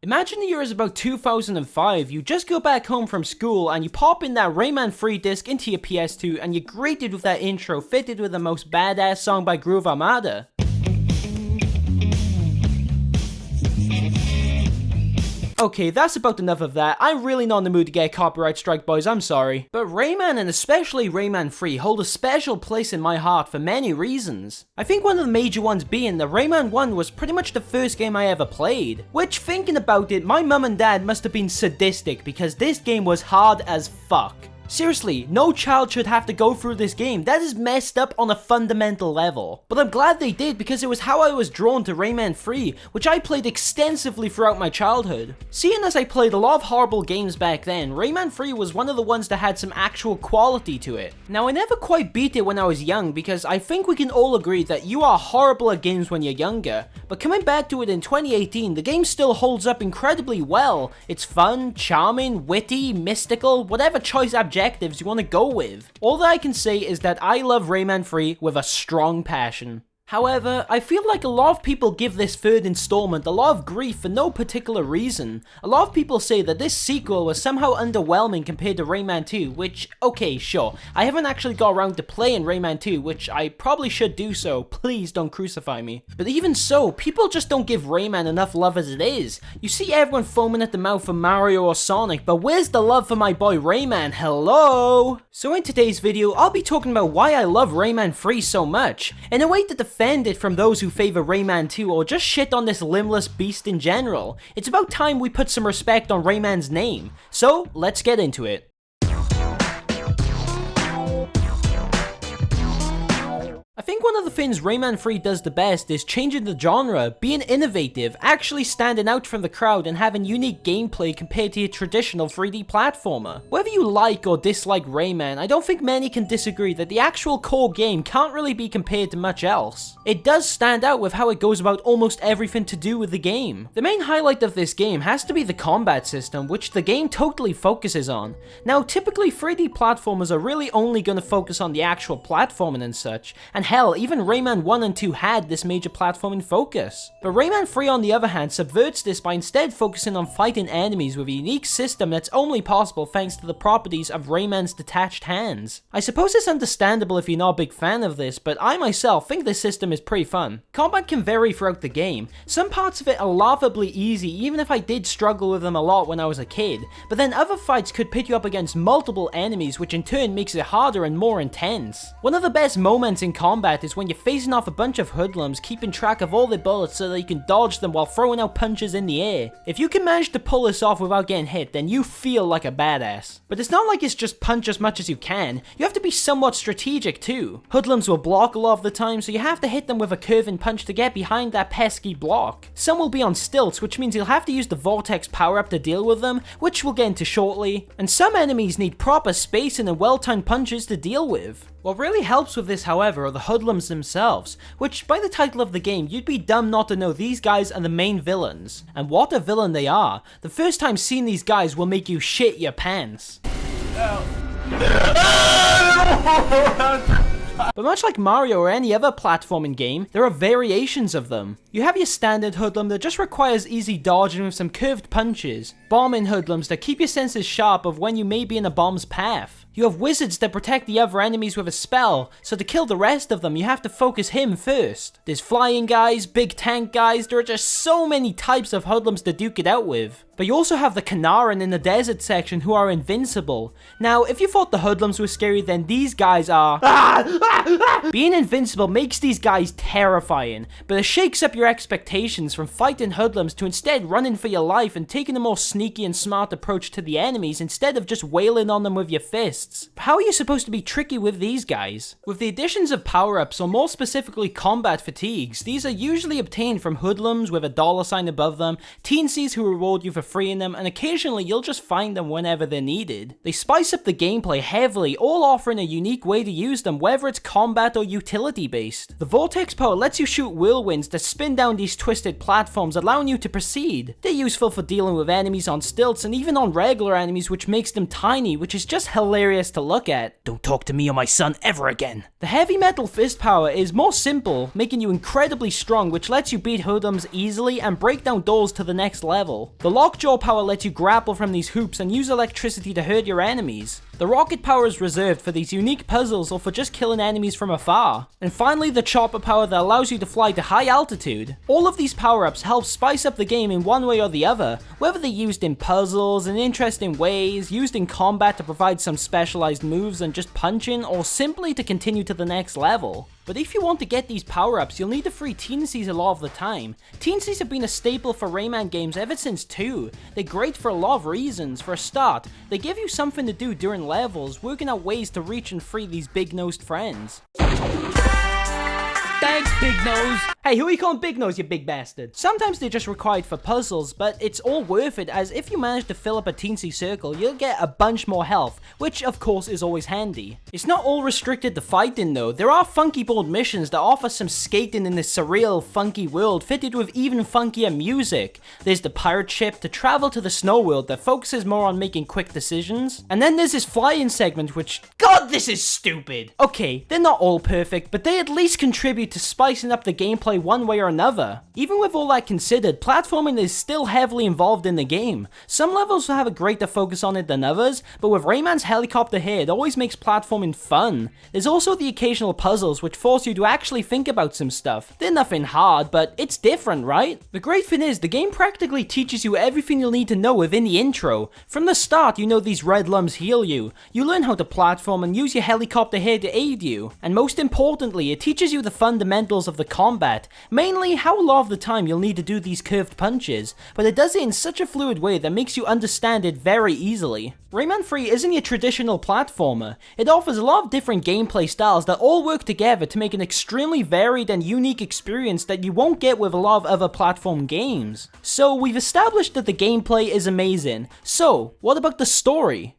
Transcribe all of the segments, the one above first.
Imagine the year is about 2005, you just go back home from school and you pop in that Rayman 3 disc into your PS2 and you're greeted with that intro fitted with the most badass song by Groove Armada. Okay, that's about enough of that. I'm really not in the mood to get a copyright strike, boys, I'm sorry. But Rayman, and especially Rayman 3, hold a special place in my heart for many reasons. I think one of the major ones being that Rayman 1 was pretty much the first game I ever played. Which, thinking about it, my mum and dad must have been sadistic because this game was hard as fuck. Seriously, no child should have to go through this game. That is messed up on a fundamental level. But I'm glad they did because it was how I was drawn to Rayman 3, which I played extensively throughout my childhood. Seeing as I played a lot of horrible games back then, Rayman 3 was one of the ones that had some actual quality to it. Now, I never quite beat it when I was young because I think we can all agree that you are horrible at games when you're younger. But coming back to it in 2018, the game still holds up incredibly well. It's fun, charming, witty, mystical, whatever choice objectives you want to go with. All that I can say is that I love Rayman 3 with a strong passion. However, I feel like a lot of people give this third installment a lot of grief for no particular reason. A lot of people say that this sequel was somehow underwhelming compared to Rayman 2, which, okay, sure, I haven't actually got around to playing Rayman 2, which I probably should do so, please don't crucify me. But even so, people just don't give Rayman enough love as it is. You see everyone foaming at the mouth for Mario or Sonic, but where's the love for my boy Rayman? Hello? So in today's video, I'll be talking about why I love Rayman 3 so much, in a way to defend it from those who favor Rayman 2 or just shit on this limbless beast in general. It's about time we put some respect on Rayman's name. So, let's get into it. I think one of the things Rayman 3 does the best is changing the genre, being innovative, actually standing out from the crowd and having unique gameplay compared to a traditional 3D platformer. Whether you like or dislike Rayman, I don't think many can disagree that the actual core game can't really be compared to much else. It does stand out with how it goes about almost everything to do with the game. The main highlight of this game has to be the combat system, which the game totally focuses on. Now, typically 3D platformers are really only going to focus on the actual platforming and such, and hell, even Rayman 1 and 2 had this major platforming focus. But Rayman 3 on the other hand subverts this by instead focusing on fighting enemies with a unique system that's only possible thanks to the properties of Rayman's detached hands. I suppose it's understandable if you're not a big fan of this, but I myself think this system is pretty fun. Combat can vary throughout the game. Some parts of it are laughably easy even if I did struggle with them a lot when I was a kid, but then other fights could pit you up against multiple enemies, which in turn makes it harder and more intense. One of the best moments in combat is when you're facing off a bunch of hoodlums, keeping track of all their bullets so that you can dodge them while throwing out punches in the air. If you can manage to pull this off without getting hit, then you feel like a badass. But it's not like it's just punch as much as you can, you have to be somewhat strategic too. Hoodlums will block a lot of the time, so you have to hit them with a curving punch to get behind that pesky block. Some will be on stilts, which means you'll have to use the vortex power up to deal with them, which we'll get into shortly. And some enemies need proper spacing and well-timed punches to deal with. What really helps with this, however, are the hoodlums themselves, which by the title of the game, you'd be dumb not to know these guys are the main villains. And what a villain they are. The first time seeing these guys will make you shit your pants. But much like Mario or any other platforming game, there are variations of them. You have your standard hoodlum that just requires easy dodging with some curved punches, bombing hoodlums that keep your senses sharp of when you may be in a bomb's path. You have wizards that protect the other enemies with a spell, so to kill the rest of them you have to focus him first. There's flying guys, big tank guys, there are just so many types of hoodlums to duke it out with. But you also have the Kanaran in the desert section who are invincible. Now, if you thought the hoodlums were scary, then these guys are... Being invincible makes these guys terrifying, but it shakes up your expectations from fighting hoodlums to instead running for your life and taking a more sneaky and smart approach to the enemies instead of just wailing on them with your fists. How are you supposed to be tricky with these guys? With the additions of power-ups, or more specifically combat fatigues, these are usually obtained from hoodlums with a $ above them, teensies who reward you for freeing them, and occasionally you'll just find them whenever they're needed. They spice up the gameplay heavily, all offering a unique way to use them, whether it's combat or utility based. The vortex power lets you shoot whirlwinds that spin down these twisted platforms, allowing you to proceed. They're useful for dealing with enemies on stilts and even on regular enemies, which makes them tiny, which is just hilarious hilarious to look at. Don't talk to me or my son ever again. The heavy metal fist power is more simple, making you incredibly strong, which lets you beat hoodlums easily and break down doors to the next level. The lockjaw power lets you grapple from these hoops and use electricity to hurt your enemies. The rocket power is reserved for these unique puzzles or for just killing enemies from afar. And finally, the chopper power that allows you to fly to high altitude. All of these power-ups help spice up the game in one way or the other, whether they're used in puzzles, in interesting ways, used in combat to provide some specialized moves and just punching, or simply to continue to the next level. But if you want to get these power-ups, you'll need to free teensies a lot of the time. Teensies have been a staple for Rayman games ever since 2. They're great for a lot of reasons. For a start, they give you something to do during levels, working out ways to reach and free these big-nosed friends. Thanks, Big Nose! Hey, who are you calling Big Nose, you big bastard? Sometimes they're just required for puzzles, but it's all worth it, as if you manage to fill up a teensy circle, you'll get a bunch more health, which of course is always handy. It's not all restricted to fighting though. There are funky board missions that offer some skating in this surreal, funky world, fitted with even funkier music. There's the pirate ship to travel to the snow world that focuses more on making quick decisions. And then there's this flying segment which, God, this is stupid! Okay, they're not all perfect, but they at least contribute to spicing up the gameplay one way or another. Even with all that considered, platforming is still heavily involved in the game. Some levels will have a greater focus on it than others, but with Rayman's helicopter here, it always makes platforming fun. There's also the occasional puzzles which force you to actually think about some stuff. They're nothing hard, but it's different, right? The great thing is, the game practically teaches you everything you'll need to know within the intro. From the start, you know these red lumps heal you. You learn how to platform and use your helicopter here to aid you. And most importantly, it teaches you the fundamentals of the combat, mainly how a lot of the time you'll need to do these curved punches, but it does it in such a fluid way that makes you understand it very easily. Rayman 3 isn't your traditional platformer. It offers a lot of different gameplay styles that all work together to make an extremely varied and unique experience that you won't get with a lot of other platform games. So we've established that the gameplay is amazing. So what about the story?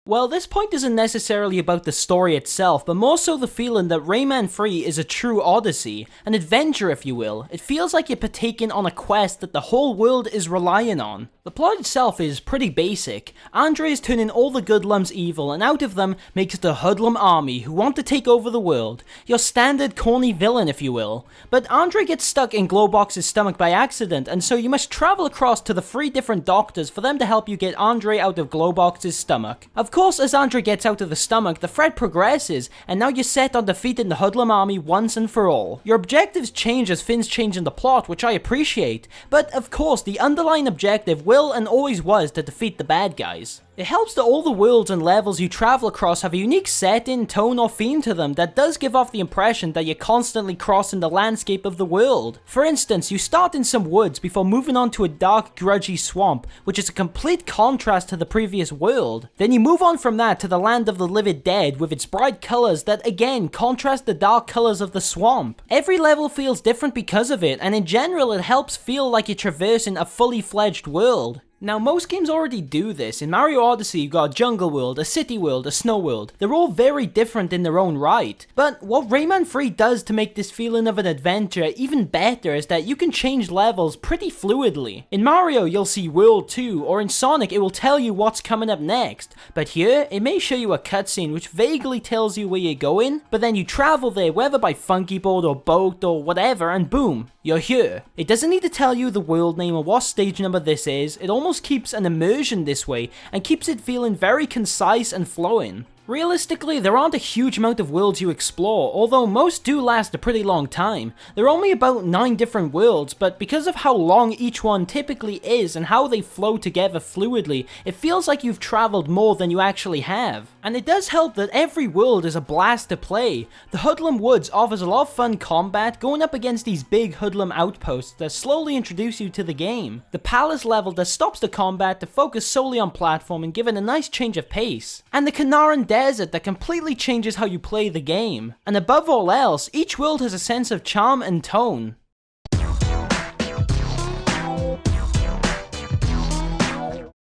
Well, this point isn't necessarily about the story itself, but more so the feeling that Rayman 3 is a true odyssey, an adventure if you will. It feels like you're partaking on a quest that the whole world is relying on. The plot itself is pretty basic. Andre is turning all the good lumps evil, and out of them makes the Hoodlum army who want to take over the world. Your standard corny villain if you will. But Andre gets stuck in Glowbox's stomach by accident, and so you must travel across to the 3 different doctors for them to help you get Andre out of Glowbox's stomach. Of course, as Andre gets out of the stomach, the threat progresses, and now you're set on defeating the Hoodlum army once and for all. Your objectives change as things change in the plot, which I appreciate, but of course the underlying objective will and always was to defeat the bad guys. It helps that all the worlds and levels you travel across have a unique setting, tone or theme to them that does give off the impression that you're constantly crossing the landscape of the world. For instance, you start in some woods before moving on to a dark, grudgy swamp, which is a complete contrast to the previous world. Then you move on from that to the land of the living dead with its bright colors that again contrast the dark colors of the swamp. Every level feels different because of it, and in general it helps feel like you're traversing a fully fledged world. Now, most games already do this. In Mario Odyssey, you've got a jungle world, a city world, a snow world. They're all very different in their own right. But what Rayman 3 does to make this feeling of an adventure even better is that you can change levels pretty fluidly. In Mario, you'll see World 2, or in Sonic, it will tell you what's coming up next. But here, it may show you a cutscene which vaguely tells you where you're going, but then you travel there, whether by funky board or boat or whatever, and boom, you're here. It doesn't need to tell you the world name or what stage number this is. It almost keeps an immersion this way and keeps it feeling very concise and flowing. Realistically, there aren't a huge amount of worlds you explore, although most do last a pretty long time. There are only about 9 different worlds, but because of how long each one typically is and how they flow together fluidly, it feels like you've traveled more than you actually have. And it does help that every world is a blast to play. The Hoodlum Woods offers a lot of fun combat, going up against these big Hoodlum outposts that slowly introduce you to the game. The Palace level that stops the combat to focus solely on platforming, giving a nice change of pace. And the Kanaran Desert that completely changes how you play the game. And above all else, each world has a sense of charm and tone.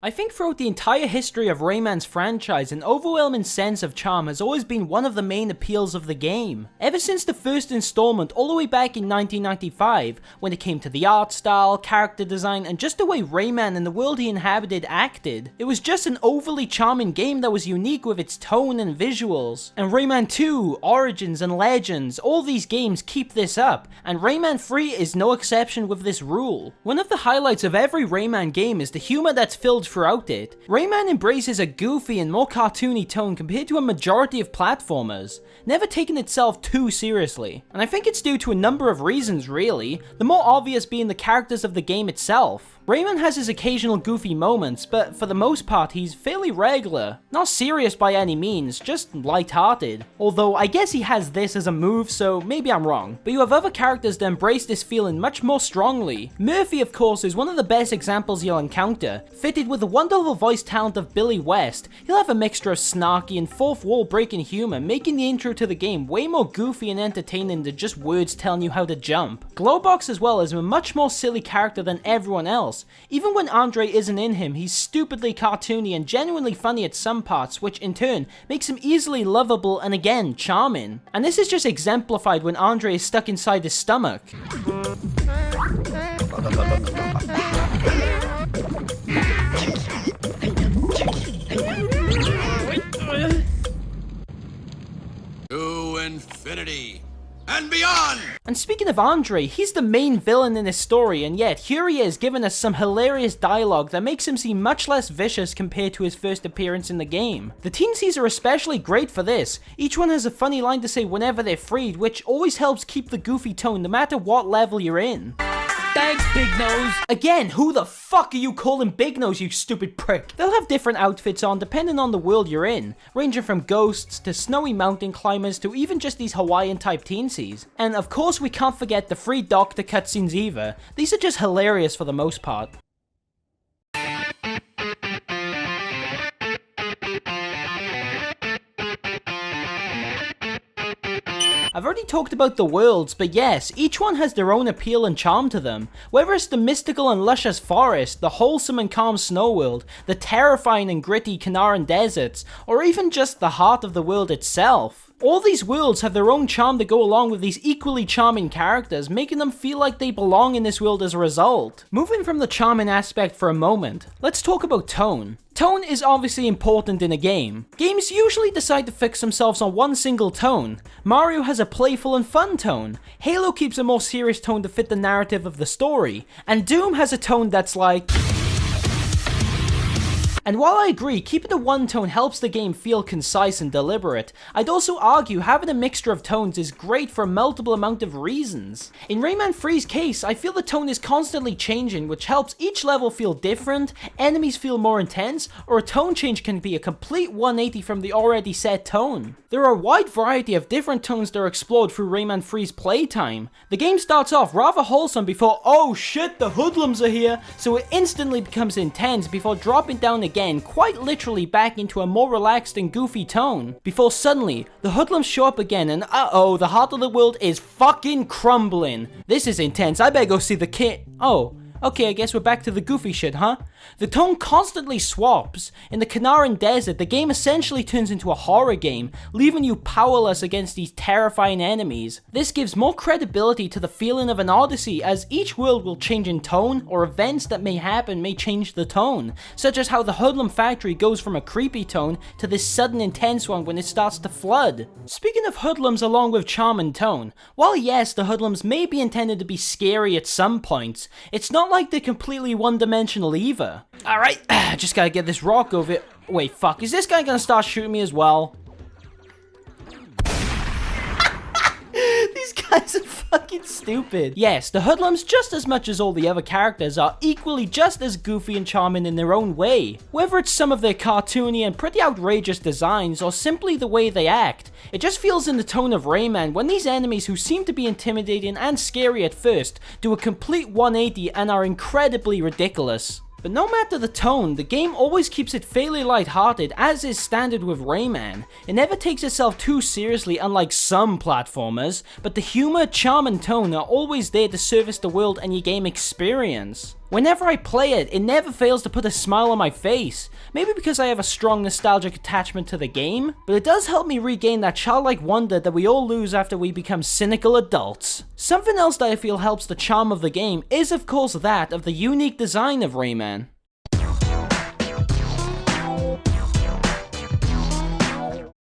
I think throughout the entire history of Rayman's franchise, an overwhelming sense of charm has always been one of the main appeals of the game. Ever since the first installment all the way back in 1995, when it came to the art style, character design, and just the way Rayman and the world he inhabited acted, it was just an overly charming game that was unique with its tone and visuals. And Rayman 2, Origins, and Legends, all these games keep this up, and Rayman 3 is no exception with this rule. One of the highlights of every Rayman game is the humor that's filled throughout it. Rayman embraces a goofy and more cartoony tone compared to a majority of platformers, never taking itself too seriously. And I think it's due to a number of reasons really, the more obvious being the characters of the game itself. Rayman has his occasional goofy moments, but for the most part he's fairly regular. Not serious by any means, just light-hearted. Although I guess he has this as a move, so maybe I'm wrong. But you have other characters that embrace this feeling much more strongly. Murphy, of course, is one of the best examples you'll encounter. Fitted with the wonderful voice talent of Billy West, he'll have a mixture of snarky and fourth wall breaking humor, making the intro to the game way more goofy and entertaining than just words telling you how to jump. Glowbox as well is a much more silly character than everyone else. Even when Andre isn't in him, he's stupidly cartoony and genuinely funny at some parts, which in turn makes him easily lovable and again, charming. And this is just exemplified when Andre is stuck inside his stomach. To infinity and beyond! And speaking of Andre, he's the main villain in this story, and yet here he is giving us some hilarious dialogue that makes him seem much less vicious compared to his first appearance in the game. The teensies are especially great for this. Each one has a funny line to say whenever they're freed, which always helps keep the goofy tone no matter what level you're in. Thanks, Big Nose! Again, who the fuck are you calling Big Nose, you stupid prick? They'll have different outfits on depending on the world you're in, ranging from ghosts to snowy mountain climbers to even just these Hawaiian type teensies. And of course we can't forget the free doctor cutscenes either. These are just hilarious for the most part. I've already talked about the worlds, but yes, each one has their own appeal and charm to them. Whether it's the mystical and luscious forest, the wholesome and calm snow world, the terrifying and gritty Kanaran deserts, or even just the heart of the world itself. All these worlds have their own charm to go along with these equally charming characters, making them feel like they belong in this world as a result. Moving from the charming aspect for a moment, let's talk about tone. Tone is obviously important in a game. Games usually decide to fix themselves on one single tone. Mario has a playful and fun tone. Halo keeps a more serious tone to fit the narrative of the story. And Doom has a tone that's like... And while I agree, keeping the one tone helps the game feel concise and deliberate, I'd also argue having a mixture of tones is great for a multiple amount of reasons. In Rayman 3's case, I feel the tone is constantly changing, which helps each level feel different, enemies feel more intense, or a tone change can be a complete 180 from the already set tone. There are a wide variety of different tones that are explored through Rayman 3's playtime. The game starts off rather wholesome before, oh shit, the hoodlums are here, so it instantly becomes intense before dropping down again, quite literally back into a more relaxed and goofy tone, before suddenly, the hoodlums show up again and uh-oh, the heart of the world is fucking crumbling. This is intense, I better go see the kid. Oh. Okay, I guess we're back to the goofy shit, huh? The tone constantly swaps. In the Kanaran Desert, the game essentially turns into a horror game, leaving you powerless against these terrifying enemies. This gives more credibility to the feeling of an Odyssey, as each world will change in tone, or events that may happen may change the tone, such as how the Hoodlum Factory goes from a creepy tone to this sudden intense one when it starts to flood. Speaking of hoodlums along with charm and tone, while yes, the hoodlums may be intended to be scary at some points, it's not like they're completely one-dimensional either. Alright, just gotta get this rock over it. Wait, fuck, is this guy gonna start shooting me as well? These guys are fucking stupid. Yes, the hoodlums, just as much as all the other characters, are equally just as goofy and charming in their own way. Whether it's some of their cartoony and pretty outrageous designs, or simply the way they act, it just feels in the tone of Rayman when these enemies who seem to be intimidating and scary at first do a complete 180 and are incredibly ridiculous. But no matter the tone, the game always keeps it fairly lighthearted, as is standard with Rayman. It never takes itself too seriously, unlike some platformers, but the humor, charm and tone are always there to service the world and your game experience. Whenever I play it, it never fails to put a smile on my face. Maybe because I have a strong nostalgic attachment to the game, but it does help me regain that childlike wonder that we all lose after we become cynical adults. Something else that I feel helps the charm of the game is of course that of the unique design of Rayman.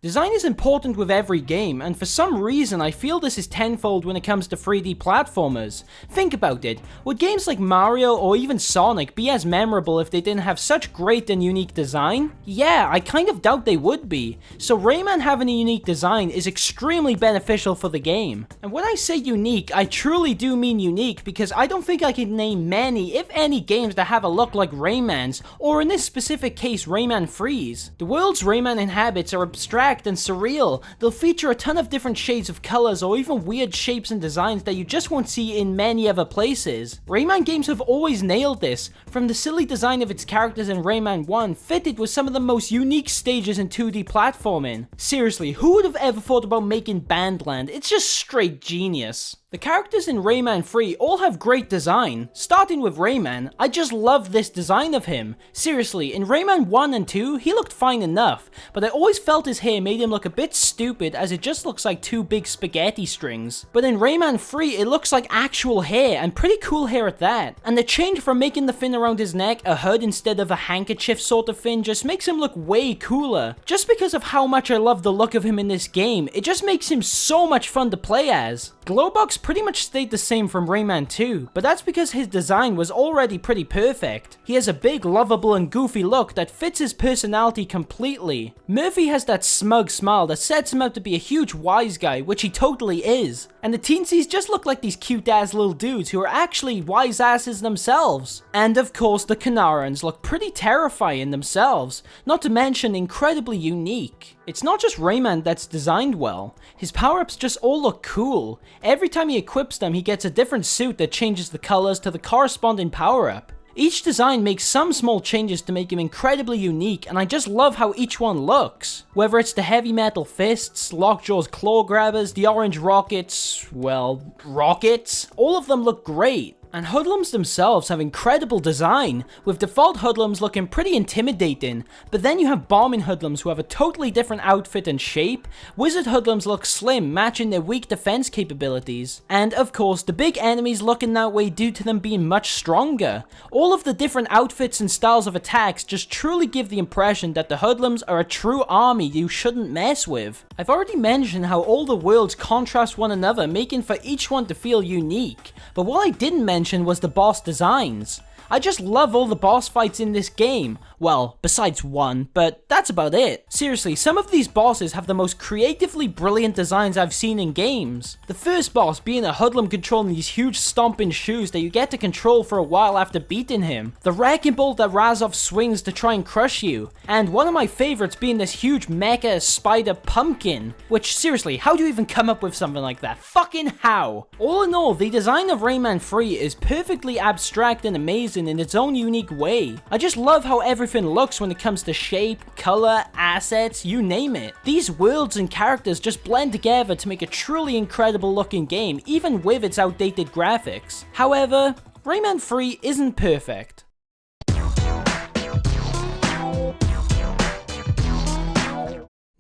Design is important with every game, and for some reason I feel this is tenfold when it comes to 3D platformers. Think about it, would games like Mario or even Sonic be as memorable if they didn't have such great and unique design? Yeah, I kind of doubt they would be, so Rayman having a unique design is extremely beneficial for the game. And when I say unique, I truly do mean unique, because I don't think I can name many, if any, games that have a look like Rayman's, or in this specific case Rayman 3's. The worlds Rayman inhabits are abstract and surreal. They'll feature a ton of different shades of colors or even weird shapes and designs that you just won't see in many other places. Rayman games have always nailed this, from the silly design of its characters in Rayman 1 fitted with some of the most unique stages in 2D platforming. Seriously, who would have ever thought about making Bandland? It's just straight genius. The characters in Rayman 3 all have great design. Starting with Rayman, I just love this design of him. Seriously, in Rayman 1 and 2, he looked fine enough, but I always felt his hair made him look a bit stupid as it just looks like two big spaghetti strings. But in Rayman 3, it looks like actual hair, and pretty cool hair at that. And the change from making the fin around his neck a hood instead of a handkerchief sort of fin just makes him look way cooler. Just because of how much I love the look of him in this game, it just makes him so much fun to play as. Glowbox pretty much stayed the same from Rayman 2, but that's because his design was already pretty perfect. He has a big, lovable and goofy look that fits his personality completely. Murphy has that smug smile that sets him up to be a huge wise guy, which he totally is. And the teensies just look like these cute ass little dudes who are actually wise asses themselves. And of course the Kanarans look pretty terrifying themselves, not to mention incredibly unique. It's not just Rayman that's designed well, his power-ups just all look cool. Every time he equips them, he gets a different suit that changes the colors to the corresponding power-up. Each design makes some small changes to make him incredibly unique, and I just love how each one looks. Whether it's the heavy metal fists, Lockjaw's claw grabbers, the orange rockets, well, rockets, all of them look great. And Hoodlums themselves have incredible design, with default Hoodlums looking pretty intimidating, but then you have bombing Hoodlums who have a totally different outfit and shape, Wizard Hoodlums look slim, matching their weak defense capabilities, and of course the big enemies looking that way due to them being much stronger. All of the different outfits and styles of attacks just truly give the impression that the Hoodlums are a true army you shouldn't mess with. I've already mentioned how all the worlds contrast one another, making for each one to feel unique, but what I didn't mention was the boss designs. I just love all the boss fights in this game. Well, besides one, but that's about it. Seriously, some of these bosses have the most creatively brilliant designs I've seen in games. The first boss being a hoodlum controlling these huge stomping shoes that you get to control for a while after beating him. The wrecking ball that Razov swings to try and crush you. And one of my favorites being this huge mecha spider pumpkin. Which, seriously, how do you even come up with something like that? Fucking how? All in all, the design of Rayman 3 is perfectly abstract and amazing in its own unique way. I just love how everything looks when it comes to shape, color, assets, you name it. These worlds and characters just blend together to make a truly incredible looking game, even with its outdated graphics. However, Rayman 3 isn't perfect.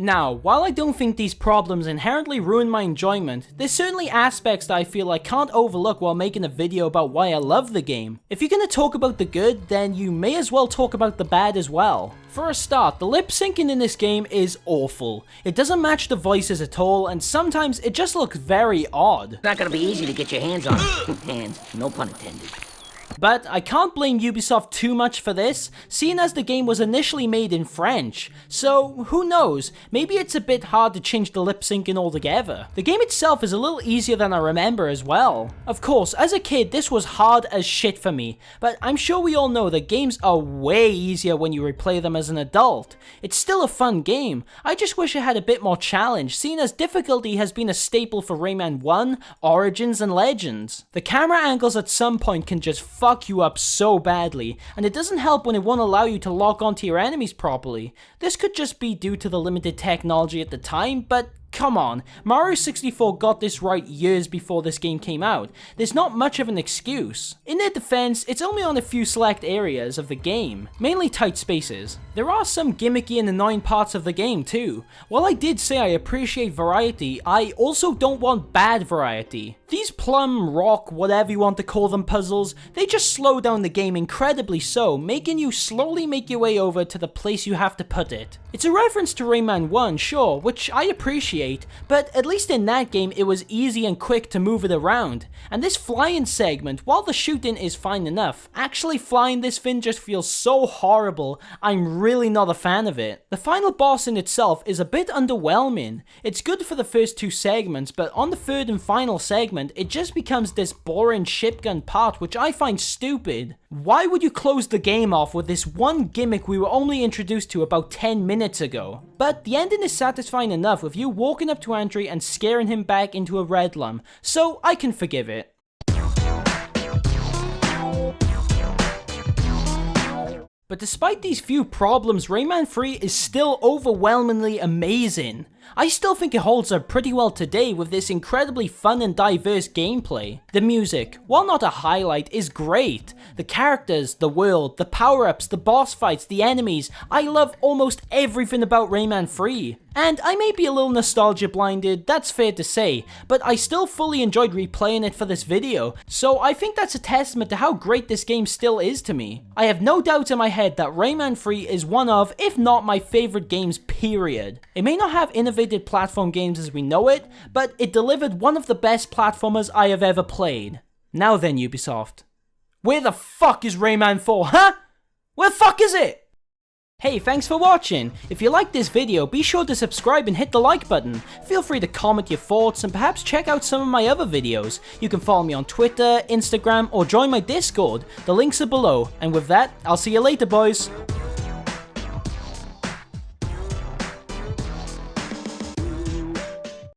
Now, while I don't think these problems inherently ruin my enjoyment, there's certainly aspects that I feel I can't overlook while making a video about why I love the game. If you're gonna talk about the good, then you may as well talk about the bad as well. For a start, the lip syncing in this game is awful. It doesn't match the voices at all, and sometimes it just looks very odd. It's not gonna be easy to get your hands on it. Hands, no pun intended. But I can't blame Ubisoft too much for this, seeing as the game was initially made in French. So, who knows, maybe it's a bit hard to change the lip syncing altogether. The game itself is a little easier than I remember as well. Of course, as a kid this was hard as shit for me, but I'm sure we all know that games are way easier when you replay them as an adult. It's still a fun game, I just wish it had a bit more challenge, seeing as difficulty has been a staple for Rayman 1, Origins and Legends. The camera angles at some point can just fuck you up so badly, and it doesn't help when it won't allow you to lock onto your enemies properly. This could just be due to the limited technology at the time, but Come on, Mario 64 got this right years before this game came out. There's not much of an excuse. In their defense, it's only on a few select areas of the game, mainly tight spaces. There are some gimmicky and annoying parts of the game too. While I did say I appreciate variety, I also don't want bad variety. These plum, rock, whatever you want to call them puzzles, they just slow down the game incredibly so, making you slowly make your way over to the place you have to put it. It's a reference to Rayman 1, sure, which I appreciate, but at least in that game it was easy and quick to move it around. And this flying segment, while the shooting is fine enough, actually flying this thing just feels so horrible, I'm really not a fan of it. The final boss in itself is a bit underwhelming. It's good for the first two segments, but on the third and final segment, it just becomes this boring shipgun part which I find stupid. Why would you close the game off with this one gimmick we were only introduced to about 10 minutes ago? But the ending is satisfying enough with you walking up to Andrew and scaring him back into a Redlum, so I can forgive it. But despite these few problems, Rayman 3 is still overwhelmingly amazing. I still think it holds up pretty well today with this incredibly fun and diverse gameplay. The music, while not a highlight, is great. The characters, the world, the power-ups, the boss fights, the enemies, I love almost everything about Rayman 3. And I may be a little nostalgia blinded, that's fair to say, but I still fully enjoyed replaying it for this video, so I think that's a testament to how great this game still is to me. I have no doubt in my head that Rayman 3 is one of, if not my favorite games period. It may not have innovative platform games as we know it, but it delivered one of the best platformers I have ever played. Now then, Ubisoft. Where the fuck is Rayman 4, huh? Where the fuck is it? Hey, thanks for watching. If you liked this video, be sure to subscribe and hit the like button. Feel free to comment your thoughts and perhaps check out some of my other videos. You can follow me on Twitter, Instagram, or join my Discord. The links are below. And with that, I'll see you later, boys.